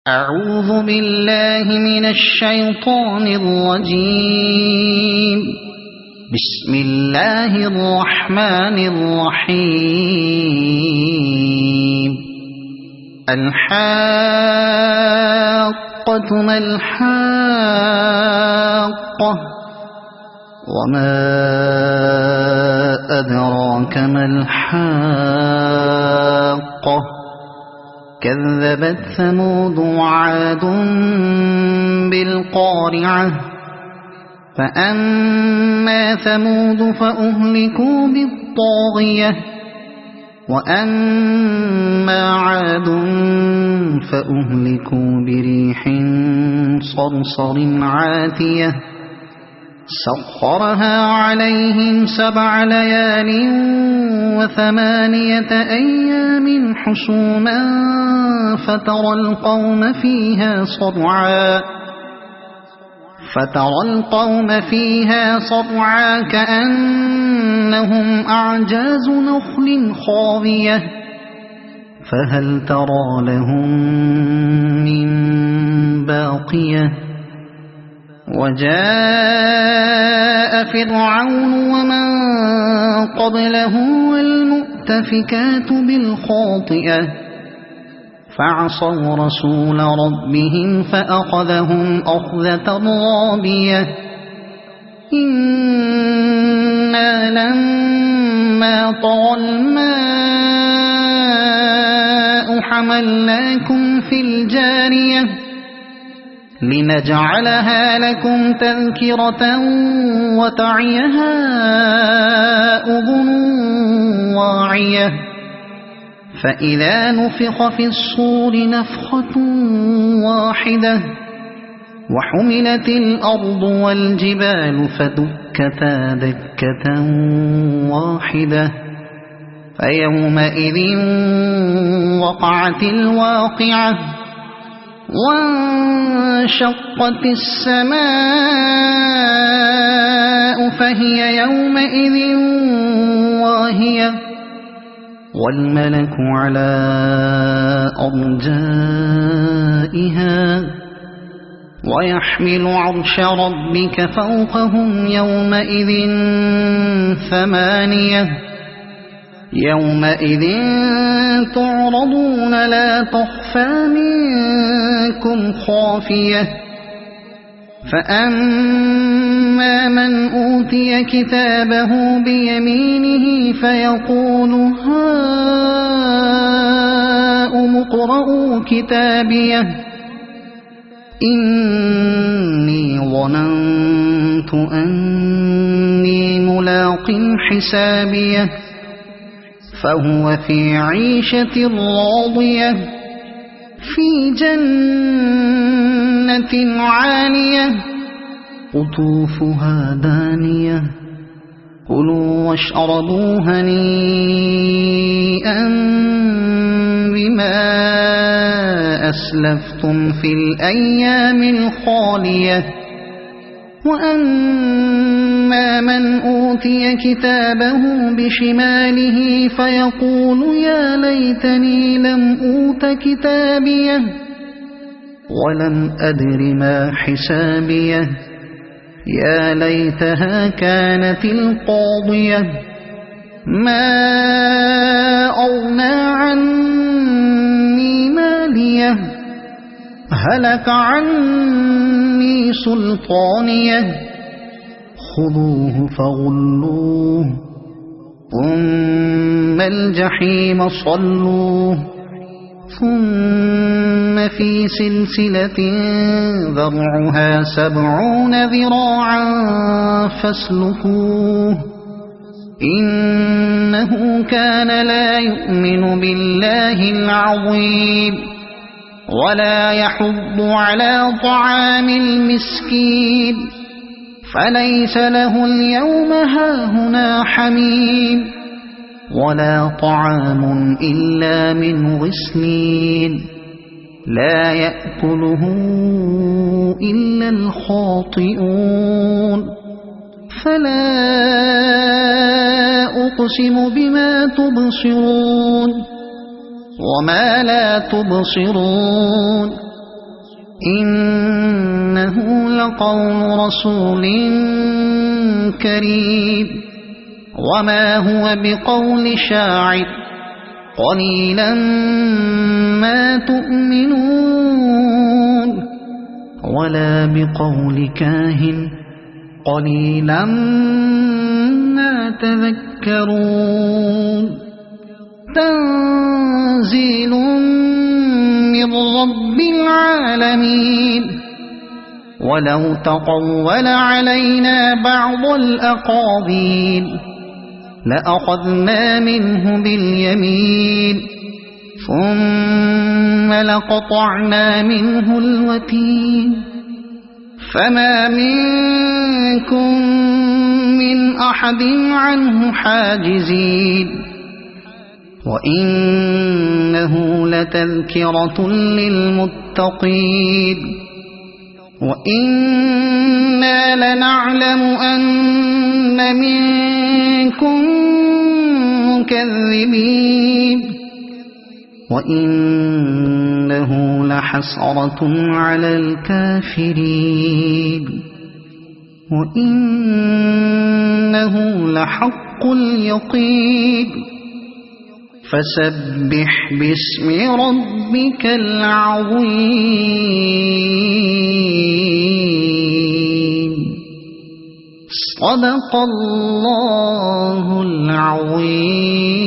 أعوذ بالله من الشيطان الرجيم. بسم الله الرحمن الرحيم. الحاقة ما الحاقة وما أدراك ما الحاقة كذبت ثمود وعاد بالقارعة فأما ثمود فأهلكوا بالطاغية وأما عاد فأهلكوا بريح صرصر عاتية سخرها عليهم 7 ليال و8 أيام حسوما فترى القوم فيها صرعا كأنهم أعجاز نخل خاوية فهل ترى لهم من باقية وجاء فرعون ومن قبله والمؤتفكات بالخاطئة فعصوا رسول ربهم فأخذهم أخذة رابية إنا لما طغى الماء حملناكم في الجارية لنجعلها لكم تذكرة وتعيها أذن واعية فإذا نفخ في الصور نفخة واحدة وحملت الأرض والجبال فدكتا دكة واحدة فيومئذ وقعت الواقعة وانشقت السماء فهي يومئذ واهية والملك على أرجائها ويحمل عرش ربك فوقهم يومئذ 8 يومئذ تعرضون لا تخفى منكم خافية فأما من أوتي كتابه بيمينه فيقول هاؤم اقرءوا كتابيه إني ظننت أني ملاق حسابيه فهو في عيشة راضية في جنة عالية قطوفها دانية كلوا واشربوا هنيئا بما أسلفتم في الأيام الخالية وأما من أوتي كتابه بشماله فيقول يا ليتني لم أوت كتابيه ولم أدر ما حسابيه يا ليتها كانت القاضية ما أغنى عني ماليه هلك عني سلطانيه خذوه فغلوه ثم الجحيم صلوه ثم في سلسلة ذرعها 70 ذراعا فاسلكوه إنه كان لا يؤمن بالله العظيم ولا يحض على طعام المسكين فليس له اليوم هاهنا حميم ولا طعام إلا من غسلين لا يأكله إلا الخاطئون فلا أقسم بما تبصرون وما لا تبصرون إنه لقول رسول كريم وما هو بقول شاعر قليلا ما تؤمنون ولا بقول كاهن قليلا ما تذكرون تنزيل من رب العالمين ولو تقول علينا بعض الأقاويل لأخذنا منه باليمين ثم لقطعنا منه الوتين فما منكم من أحد عنه حاجزين وإنه لتذكرة للمتقين وإنا لنعلم أن منكم مكذبين وإنه لحسرة على الكافرين وإنه لحق اليقين فسبح باسم ربك العظيم صدق الله العظيم.